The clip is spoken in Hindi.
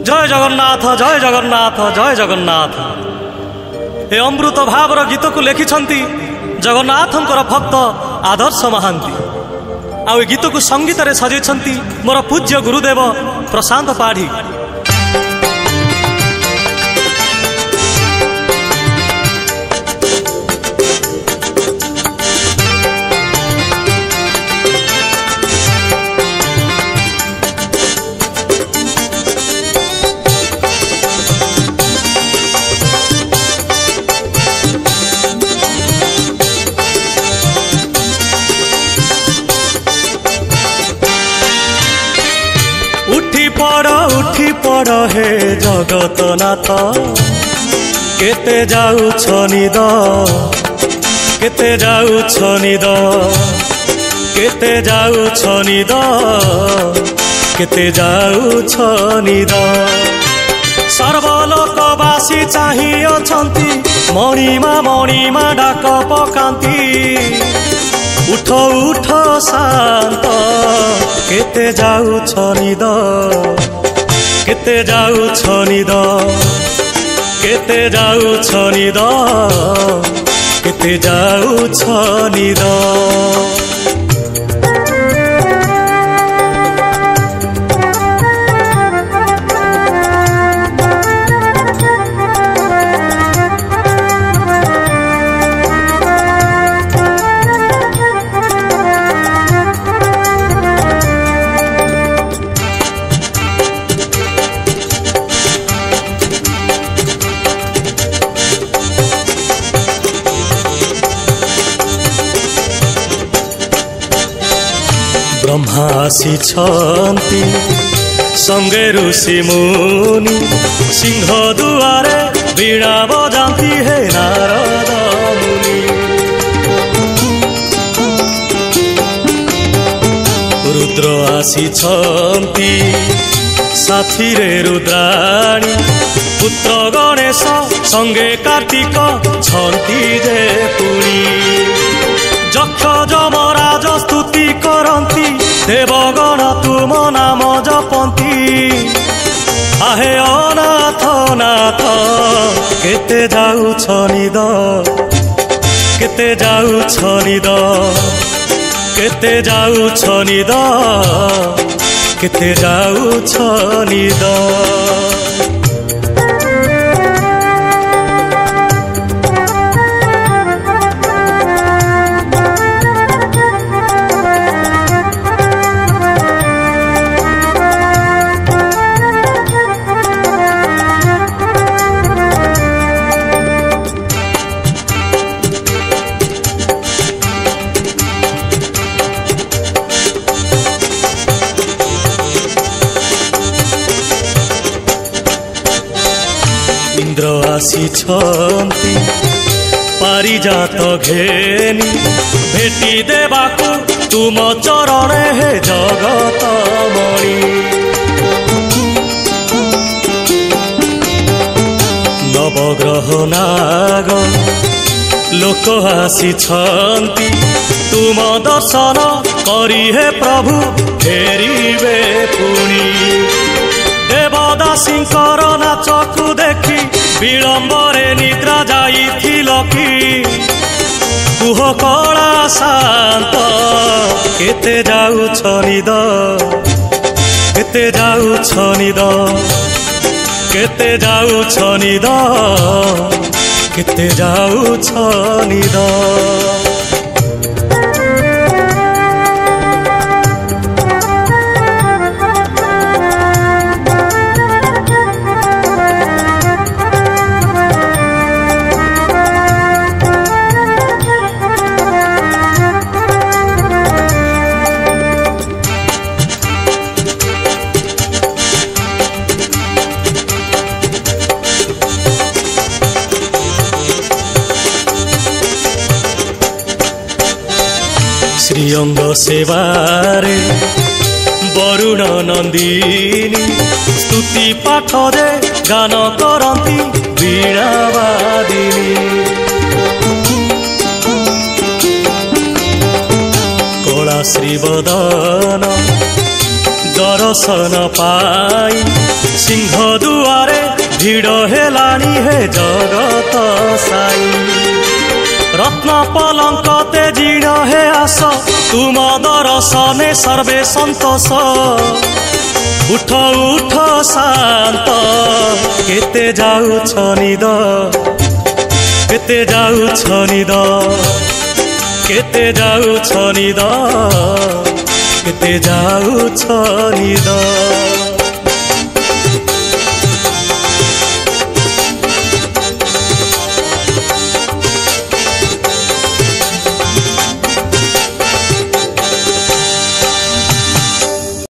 जय जगन्नाथ जय जगन्नाथ जय जगन्नाथ। ए अमृत भावर गीत को लिखिछंती जगन्नाथंकर भक्त आदर्श महांती। आ गीत को संगीत रे सजेछंती मोर पूज्य गुरुदेव प्रशांत पाढ़ी। उठी पड़ हे जगतनाथ केते जाउछ निद केते जाउछ निद केते जाउछ निद केते जाउछ निद। सर्वलोकवासी चाहि अछंती मणिमा डाक पकांती। उठ उठ शांत केते जाउछ निद केते जाउछ निद केते जाउछ निद केते जाउछ निद। ब्रह्मा आसीछंती संगे ऋषि मुनि सिंह दुआरे वीणा बजाती है नारद मुनि। रुद्र आसीछंती साथी रे रुद्राणी पुत्र गणेश संगे कार्तिक छंती जे पुणी। यक्ष जमराज स्तुति करंती देवगण तुम नाम जपंती। आहे अनाथ नाथ केते जाउछ निद केते जाउछ निद केते जाउछ निद केते जाउछ निद। इंद्र आसीछंती पारिजात घेनी भेटी देबाकू तुम चरणे हे जगत मणि। नवग्रह नाग लोक आसीछंती तुम दर्शन करी हे प्रभु फेरिबे पुणी। देवदासींकर नाचकू देखी विलंबरे निद्रा जाइथिल कि कुह कला शांत केते जाउछ निद केते जाउछ निद केते जाउछ निद केते जाउछ निद। श्रीअंग सेवारे वरुण नंदिनी स्तुति पाठ रे गान करंती वीणावादिनी। कला श्रीवदन दर दर्शन पाई सिंह दुआरे भिड़ हेलानी हे जगत साई रत्न पलंक तेजीण हे आस तुम दर्शने सर्वे संतोष उठ उठ शांत केते जाउछ निद केते जाउछ निद केते जाउछ निद केते जाउछ निद।